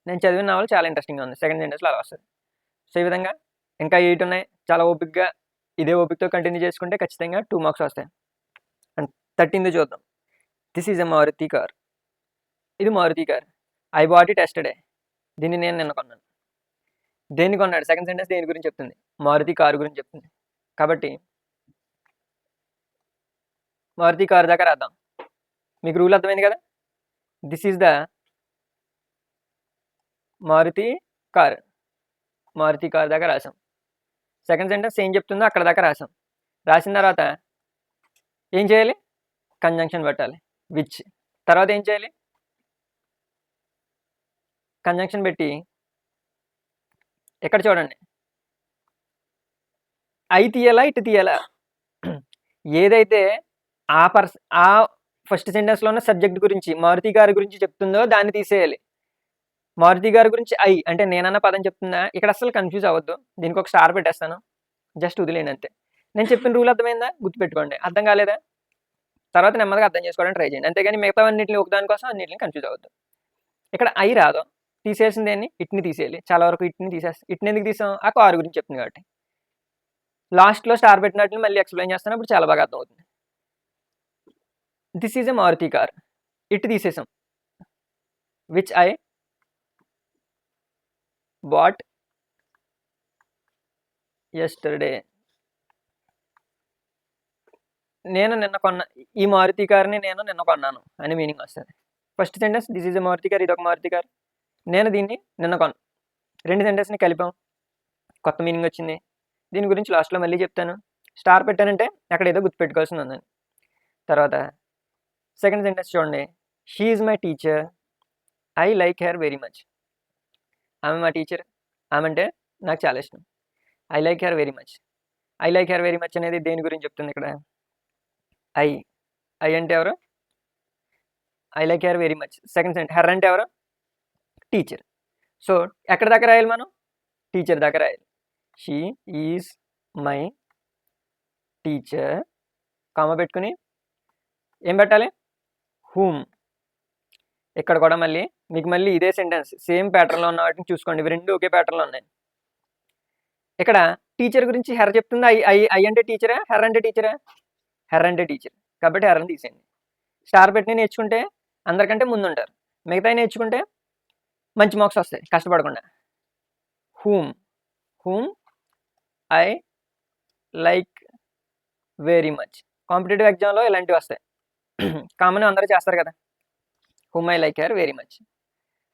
నేను చదివిన నవల చాలా ఇంట్రెస్టింగ్గా ఉంది, సెకండ్ సెంటెన్స్లో అలా వస్తుంది. సో ఈ విధంగా ఇంకా 8 ఉన్నాయి. చాలా ఓపిక్గా ఇదే ఓపికతో కంటిన్యూ చేసుకుంటే ఖచ్చితంగా 2 మార్క్స్ వస్తాయి. అండ్ 13ది చూద్దాం. This is a Maruti car. ఇది Maruti car. I bought it yesterday. దీన్ని నేను నిన్న కొన్నాను. దేన్ని కొన్నాడు? సెకండ్ సెంటెన్స్ దేని గురించి చెప్తుంది? మారుతి కారు గురించి చెప్తుంది. కాబట్టి మారుతి కారు దాకా రాద్దాం. మీకు రూల్ అర్థమైంది కదా? This is the Maruti car. Maruti car దాకా రాసాం. సెకండ్ సెంటెన్స్ ఏం చెప్తుందో అక్కడ దాకా రాసాం. రాసిన తర్వాత ఏం చేయాలి? కంజంక్షన్ పెట్టాలి, విచ్. తర్వాత ఏం చేయాలి? కంజంక్షన్ పెట్టి ఎక్కడ చూడండి, ఐ తీయాలా ఇటు తీయాలా? ఏదైతే ఆ ఫస్ట్ సెంటెన్స్లో ఉన్న సబ్జెక్ట్ గురించి మారుతి గారి గురించి చెప్తుందో దాన్ని తీసేయాలి. మారుతి గారి గురించి ఐ అంటే నేనన్న పదం చెప్తుందా? ఇక్కడ అసలు కన్ఫ్యూజ్ అవ్వద్దు. దీనికి ఒక స్టార్ పెట్టేస్తాను, జస్ట్ వదిలేండి అంతే. నేను చెప్పిన రూల్ అర్థమైందా? గుర్తుపెట్టుకోండి. అర్థం కాలేదా? తర్వాత నెమ్మదిగా అర్థం చేసుకోవడానికి ట్రై చేయండి, అంతేగాని మిగతా అన్నింటిని ఒకదాని కోసం అన్నింటిని కన్ఫ్యూజ్ అవ్వద్దు. ఇక్కడ ఐ రాదు, తీసేసింది ఏంటి? ఇట్ని తీసేయాలి. చాలా వరకు ఇట్ని తీసేస్తాం. ఇట్ని ఎందుకు తీసాం? ఆ కారు గురించి చెప్తుంది కాబట్టి. లాస్ట్లో స్టార్ పెట్టినట్లు మళ్ళీ ఎక్స్ప్లెయిన్ చేస్తాను, అప్పుడు చాలా బాగా అర్థమవుతుంది. This is a Maruti car. ఇటు తీసేసాం. Which I bought yesterday. నేను నిన్న కొన్న ఈ మారుతి కార్ని నేను నిన్న కొన్నాను అని మీనింగ్ వస్తుంది. First sentence this is a Maruti car, ఇది ఒక మారుతి కార్. నేను దీన్ని నిన్న కొన్నాను. రెండు సెంటెన్స్ని కలిపాం, కొత్త మీనింగ్ వచ్చింది. దీని గురించి లాస్ట్లో మళ్ళీ చెప్తాను. స్టార్ పెట్టానంటే అక్కడ ఏదో గుర్తుపెట్టుకోవాల్సింది ఉందని. తర్వాత సెకండ్ సెంటెన్స్ చూడండి. She is my teacher. I like her very much. ఆమె మా టీచర్. ఆమె అంటే నాకు చాలా ఇష్టం. I like her very much. I like her very much అనేది దేని గురించి చెప్తుంది? ఇక్కడ ఐ అంటే ఎవరు? I like her very much. Second sentence her అంటే ఎవరు? టీచర్. సో ఎక్కడ దాకా రాయాలి మనం? టీచర్ దాకా రాయాలి. షీ ఈజ్ మై టీచర్, కామ పెట్టుకుని ఏం పెట్టాలి? హూమ్. ఇక్కడ కూడా మీకు మళ్ళీ ఇదే సెంటెన్స్ సేమ్ ప్యాటర్న్లో ఉన్న వాటిని చూసుకోండి. ఇవి రెండు ఒకే ప్యాటర్న్లో ఉన్నాయి. ఇక్కడ టీచర్ గురించి హెర్ చెప్తుంది. ఐ అంటే టీచరా, హెర్ అంటే టీచరా? హెర్ అంటే టీచర్, కాబట్టి హెర్ని తీసేయండి. స్టార్ పెట్టి నేర్చుకుంటే అందరికంటే ముందు ఉంటారు. మిగతా నేర్చుకుంటే మంచి మార్క్స్ వస్తాయి కష్టపడకుండా. Whom I like very much. Competitive ఎగ్జామ్లో ఇలాంటివి వస్తాయి, కామన్ అందరూ చేస్తారు కదా. Whom I like her very much.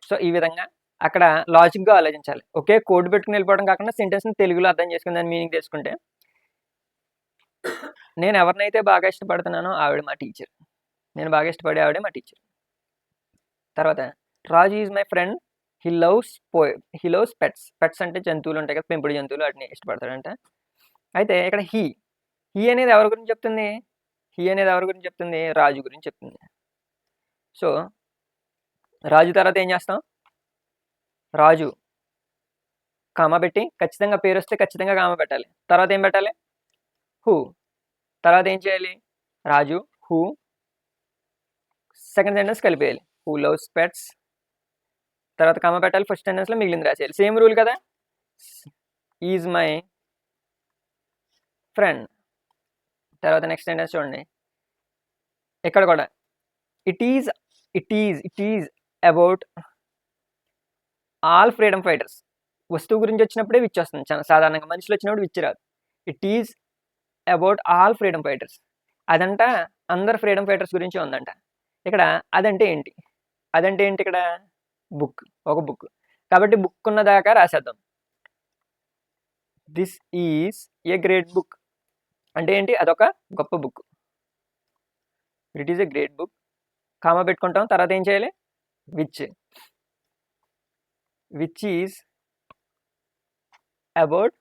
So ఈ విధంగా అక్కడ లాజిక్గా ఆలోచించాలి. ఒకే కోడ్ పెట్టుకుని వెళ్ళిపోవడం కాకుండా సెంటెన్స్ని తెలుగులో అర్థం చేసుకుని దాని మీనింగ్ తెలుసుకుంటే, నేను ఎవరినైతే బాగా ఇష్టపడుతున్నానో ఆవిడ మా టీచర్. నేను బాగా ఇష్టపడే ఆవిడే మా టీచర్. తర్వాత Raju is my friend. He loves pets. Pets అంటే జంతువులు ఉంటాయి కదా, పెంపుడు జంతువులు, వాటిని ఇష్టపడతాడంట. అయితే ఇక్కడ హీ అనేది ఎవరి గురించి చెప్తుంది? రాజు గురించి చెప్తుంది. సో రాజు తర్వాత ఏం చేస్తాం? రాజు కామ పెట్టి, ఖచ్చితంగా పేరు వస్తే ఖచ్చితంగా కామ పెట్టాలి. తర్వాత ఏం పెట్టాలి? హూ. తర్వాత ఏం చేయాలి? రాజు, హూ, సెకండ్ సెంటెన్స్ కలిపేయాలి. హూ లవ్స్ పెట్స్, తర్వాత కామ పెట్టాలి. ఫస్ట్ సెంటెన్స్లో మిగిలింది రాసేయాలి. సేమ్ రూల్ కదా. Is my friend. తర్వాత నెక్స్ట్ సెంటెన్స్ చూడండి. ఇక్కడ కూడా it is about all freedom fighters. వస్తువు గురించి వచ్చినప్పుడే విచ్ వస్తుంది, చాలా సాధారణంగా. మనుషులు వచ్చినప్పుడు విచ్ రాదు. It is about all freedom fighters. అదంట అందరు ఫ్రీడమ్ ఫైటర్స్ గురించి ఉందంట. ఇక్కడ అదంటే ఏంటి? ఇక్కడ బుక్, ఒక బుక్. కాబట్టి బుక్ ఉన్న దాకా రాసేద్దాం. This is a great book అంటే ఏంటి? అదొక గొప్ప book. It is a great book, comma పెట్టుకుంటాం. తర్వాత ఏం చేయాలి? విచ్ ఈజ్ అబౌట్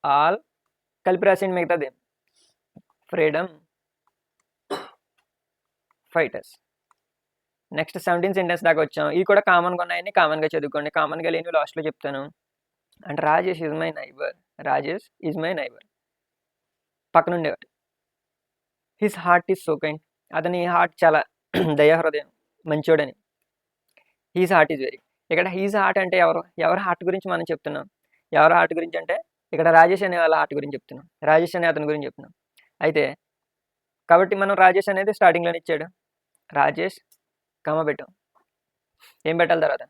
ఆల్, కలిపి రాసేయండి మిగతాది, ఫ్రీడమ్ ఫైటర్స్. నెక్స్ట్ 17 సెంటెన్స్ దాకా వచ్చాం. ఇవి కూడా కామన్గా ఉన్నాయని కామన్గా చదువుకోండి. కామన్గా లేని లాస్ట్లో చెప్తాను. అంటే రాజేష్ ఈజ్ మై నైబర్. పక్కన ఉండేవాడు. His heart is so kind. అతని హార్ట్ చాలా దయాహృదయం, మంచోడని. His heart is very. ఇక్కడ హీస్ హార్ట్ అంటే ఎవరి హార్ట్ గురించి మనం చెప్తున్నాం? ఎవరి హార్ట్ గురించి అంటే ఇక్కడ రాజేష్ అనే వాళ్ళ హార్ట్ గురించి చెప్తున్నాం. రాజేష్ అనే అతని గురించి చెప్తున్నాం. అయితే కాబట్టి మనం రాజేష్ అనేది స్టార్టింగ్లోనే ఇచ్చాడు. రాజేష్ కమ పెట్టాం. ఏం పెట్టాలి తర్వాత?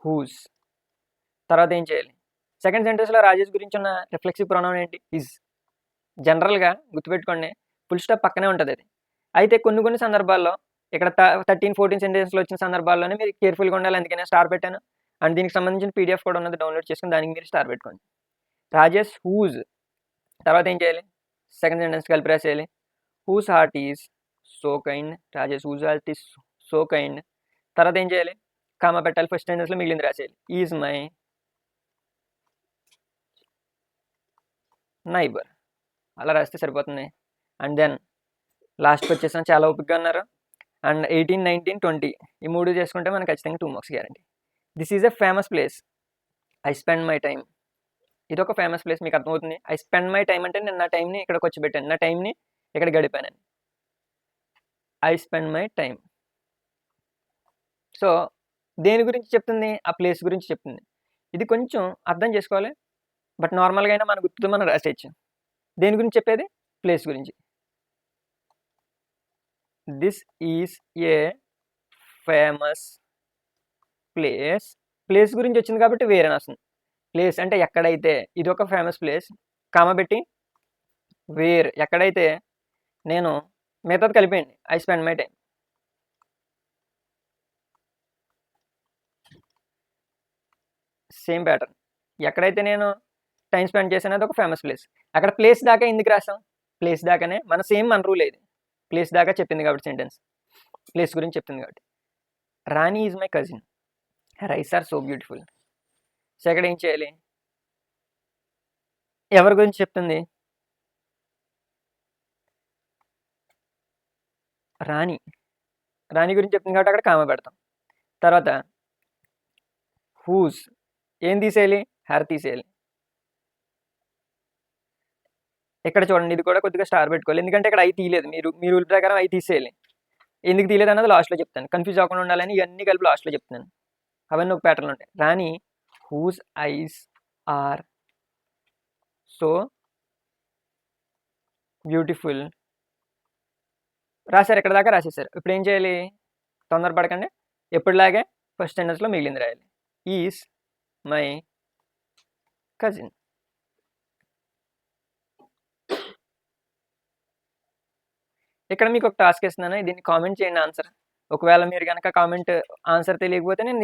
హూస్. తర్వాత ఏం చేయాలి? సెకండ్ సెంటెన్స్లో రాజేష్ గురించి ఉన్న రిఫ్లెక్సివ్ ప్రొనౌన్ ఏంటి? ఈజ్. జనరల్గా గుర్తుపెట్టుకోండి, ఫుల్ స్టాప్ పక్కనే ఉంటుంది అది. అయితే కొన్ని సందర్భాల్లో ఇక్కడ 13-14 సెంటెన్స్లో వచ్చిన సందర్భాల్లోనే మీరు కేర్ఫుల్గా ఉండాలి. అందుకనే స్టార్ పెట్టాను. అండ్ దీనికి సంబంధించిన పీడిఎఫ్ కూడా ఉన్నది, డౌన్లోడ్ చేసుకుని దానికి మీరు స్టార్ పెట్టుకోండి. రాజేష్ హూజ్. తర్వాత ఏం చేయాలి? సెకండ్ సెంటెన్స్ కలిపి రాసేయాలి. Whose heart is so kind. Rajesh whose heart is so kind. తర్వాత ఏం చేయాలి? కామా పెట్టాలి. ఫస్ట్ సెంటెన్స్లో మిగిలింది రాసేయాలి. Is my neighbour. అలా రాస్తే సరిపోతుంది. అండ్ దెన్ లాస్ట్కి వచ్చేసాం. చాలా ఓపికగా ఉన్నారు. అండ్ 18, 19, 20 ఈ 3 చేసుకుంటే మనకు ఖచ్చితంగా 2 marks guarantee. This is a famous place. I spend my time. ఇది ఒక ఫేమస్ ప్లేస్, మీకు అర్థమవుతుంది. ఐ స్పెండ్ మై టైమ్ అంటే నేను నా టైంని ఇక్కడికి వచ్చి పెట్టాను, నా టైంని ఇక్కడ గడిపానని. I spend my time. So దేని గురించి చెప్తుంది? ఆ ప్లేస్ గురించి చెప్తుంది. ఇది కొంచెం అర్థం చేసుకోవాలి. బట్ నార్మల్గా అయినా మన గుర్తుతో మనం రాసేయచ్చు. దేని గురించి చెప్పేది? ప్లేస్ గురించి. This is A famous place. Place గురించి వచ్చింది కాబట్టి వేరే వస్తుంది. ప్లేస్ అంటే ఎక్కడైతే, ఇది ఒక ఫేమస్ ప్లేస్, కామ పెట్టి వేర్, ఎక్కడైతే నేను మిగతాది కలిపేయండి. I spend my time. Same pattern. ఎక్కడైతే నేను టైం స్పెండ్ చేశాను అది ఒక ఫేమస్ ప్లేస్. అక్కడ ప్లేస్ దాకా ఎందుకు రాసాం? ప్లేస్ దాకానే మన రూల్ ఏది? ప్లేస్ దాకా చెప్పింది కాబట్టి సెంటెన్స్ ప్లేస్ గురించి చెప్తుంది కాబట్టి. Rani is my cousin. Her eyes are so beautiful. So ఇక్కడ ఏం చేయాలి? ఎవరి గురించి చెప్తుంది? రాణి గురించి చెప్తుంది కాబట్టి అక్కడ కామ పెడతాం. తర్వాత హూస్, ఏం తీసేయాలి? హెర్ తీసేయాలి. ఇక్కడ చూడండి, ఇది కూడా కొద్దిగా స్టార్ పెట్టుకోవాలి, ఎందుకంటే ఇక్కడ ఐ తీయలేదు. మీ రూల్ ప్రకారం ఐ తీసేయాలి. ఎందుకు తీయలేదు అన్నది లాస్ట్లో చెప్తాను. కన్ఫ్యూజ్ అవ్వకుండా ఉండాలని ఇవన్నీ కలిపి లాస్ట్లో చెప్తున్నాను. అవన్నీ ఒక ప్యాటర్న్ ఉంటాయి. Rani whose eyes are so beautiful. రాశారు, ఎక్కడ దాకా రాసేసారు. ఇప్పుడు ఏం చేయాలి? తొందరపడకండి. ఎప్పటిలాగే ఫస్ట్ సెంటెన్స్లో మిగిలింది రాయాలి. Is my cousin. ఇక్కడ మీకు ఒక టాస్క్ ఇస్తున్నాను, దీన్ని కామెంట్ చేయండి ఆన్సర్. ఒకవేళ మీరు కనుక కామెంట్ ఆన్సర్ తెలియకపోతే నేను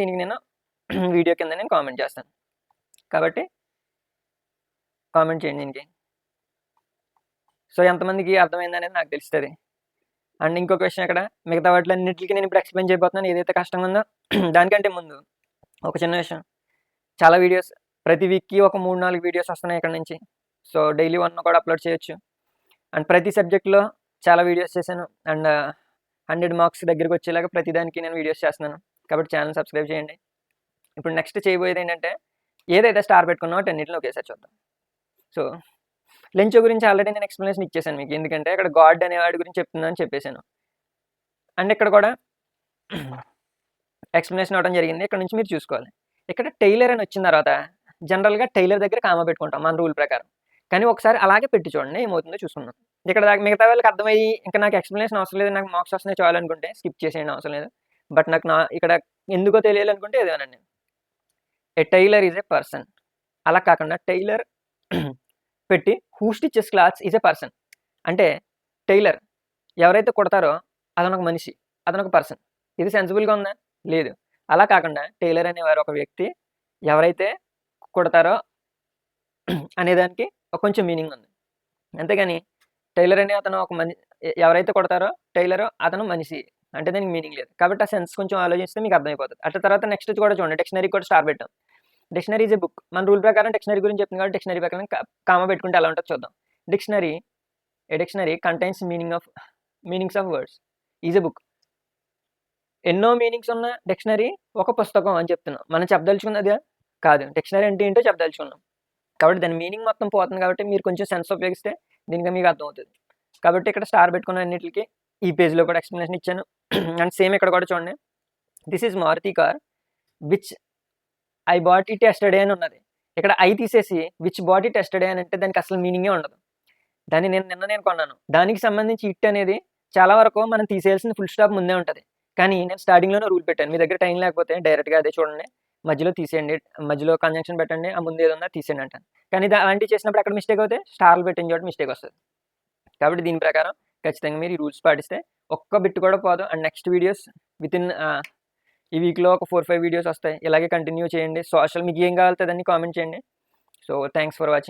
వీడియో కింద నేను కామెంట్ చేస్తాను. కాబట్టి కామెంట్ చేయండి దీనికి. సో ఎంతమందికి అర్థమైంది అనేది నాకు తెలుస్తుంది. అండ్ ఇంకో క్వశ్చన్, ఇక్కడ మిగతా వాటిలో అన్నింటికి నేను ఇప్పుడు ఎక్స్ప్లెయిన్ చేయబోతున్నాను. ఏదైతే కష్టంగా ఉందో దానికంటే ముందు ఒక చిన్న విషయం. చాలా వీడియోస్ ప్రతి వీక్కి ఒక 3-4 వీడియోస్ వస్తున్నాయి ఇక్కడ నుంచి. సో డైలీ 1 కూడా అప్లోడ్ చేయొచ్చు. అండ్ ప్రతి సబ్జెక్ట్లో చాలా వీడియోస్ చేశాను. అండ్ 100 మార్క్స్ దగ్గరికి వచ్చేలాగా ప్రతిదానికి నేను వీడియోస్ చేస్తున్నాను. కాబట్టి ఛానల్ సబ్స్క్రైబ్ చేయండి. ఇప్పుడు నెక్స్ట్ చేయబోయేది ఏంటంటే, ఏదైతే స్టార్ పెట్టుకున్నామో అన్నింటిలో ఒకేసారి చూద్దాం. సో లెంచో గురించి ఆల్రెడీ నేను ఎక్స్ప్లెనేషన్ ఇచ్చేసాను మీకు, ఎందుకంటే ఇక్కడ గాడ్ అనేవాడి గురించి చెప్తుందని చెప్పేశాను. అండ్ ఇక్కడ కూడా ఎక్స్ప్లెనేషన్ అవ్వడం జరిగింది. ఇక్కడ నుంచి మీరు చూసుకోవాలి. ఇక్కడ టైలర్ అని వచ్చిన తర్వాత జనరల్గా టైలర్ దగ్గర కామా పెట్టుకుంటాం మన రూల్ ప్రకారం. కానీ ఒకసారి అలాగే పెట్టి చూడండి, ఏమవుతుందో చూసుకుందాం. ఇక్కడ దాకా మిగతా వాళ్ళకి అర్థమయ్యి ఇంకా నాకు ఎక్స్ప్లెనేషన్ అవసరం లేదు, నాకు మార్క్స్ వస్తున్నాయి చాలు అనుకుంటే స్కిప్ చేసేయండి, అవసరం లేదు. బట్ నాకు ఇక్కడ ఎందుకో తెలియాలనుకుంటే ఏదేనండి. ఏ టైలర్ ఈజ్ ఏ పర్సన్. అలా కాకుండా టైలర్ పెట్టి who stitches clothes is a person. అంటే టైలర్ ఎవరైతే కుడతారో అతను ఒక మనిషి, అతను ఒక పర్సన్. ఇది సెన్సిబుల్గా ఉందా? లేదు. అలా కాకుండా టైలర్ అనేవారు ఒక వ్యక్తి, ఎవరైతే కుడతారో అనేదానికి కొంచెం మీనింగ్ ఉంది. అంతేగాని టైలర్ అనే అతను ఒక ఎవరైతే కుడతారో టైలర్ అతను మనిషి అంటే దానికి మీనింగ్ లేదు. కాబట్టి ఆ సెన్స్ కొంచెం ఆలోచిస్తే మీకు అర్థమైపోతుంది. అట్లా తర్వాత నెక్స్ట్ కూడా చూడండి, డిక్షనరీ కూడా స్టార్ పెట్టాం. Dictionary is a book. మన రూల్ ప్రకారం డిక్షనరీ గురించి చెప్తుంది కాబట్టి డిక్షనరీ ప్రకారం కామా పెట్టుకుంటే ఎలా ఉంటుందో చూద్దాం. A dictionary contains meanings of words is a book. ఎన్నో మీనింగ్స్ ఉన్న డిక్షనరీ ఒక పుస్తకం అని చెప్తున్నాం. మనం చెప్పదలుచుకున్నది కాదు, డిక్షనరీ అంటే ఏంటో చెప్పదలుచుకున్నాం. కాబట్టి దాని మీనింగ్ మొత్తం పోతుంది. కాబట్టి మీరు కొంచెం సెన్స్ ఉపయోగిస్తే దీనికి మీకు అర్థమవుతుంది. కాబట్టి ఇక్కడ స్టార్ పెట్టుకున్న అన్నిటికి ఈ పేజ్లో కూడా ఎక్స్ప్లెనేషన్ ఇచ్చాను. అండ్ సేమ్ ఇక్కడ కూడా చూడండి, this is Maruti car which I bought it yesterday అని ఉన్నది. ఇక్కడ ఐ తీసేసి విచ్ బాట్ ఇట్ ఎస్టర్డే అని అంటే దానికి అసలు మీనింగే ఉండదు. దాన్ని నేను కొన్నాను. దానికి సంబంధించి ఇట్ అనేది చాలా వరకు మనం తీసేయాల్సిన ఫుల్ స్టాప్ ముందే ఉంటుంది. కానీ నేను స్టార్టింగ్లోనే రూల్ పెట్టాను, మీ దగ్గర టైం లేకపోతే డైరెక్ట్గా అదే చూడండి, మధ్యలో తీసేయండి, మధ్యలో కంజంక్షన్ పెట్టండి, ఆ ముందు ఏదన్నా తీసేయండి అంటాను. కానీ అలాంటివి చేసినప్పుడు అక్కడ మిస్టేక్ అవుతే స్టార్లు పెట్టిన చోట మిస్టేక్ వస్తుంది. కాబట్టి దీని ప్రకారం ఖచ్చితంగా మీరు ఈ రూల్స్ పాటిస్తే ఒక్క బిట్ కూడా పోదు. అండ్ నెక్స్ట్ వీడియోస్ వితిన్ ఈ వీక్లో ఒక 4-5 వీడియోస్ వస్తాయి. ఇలాగే కంటిన్యూ చేయండి. సోషల్ మీకు ఏం కావాలో దాన్ని కామెంట్ చేయండి. So thanks for watching.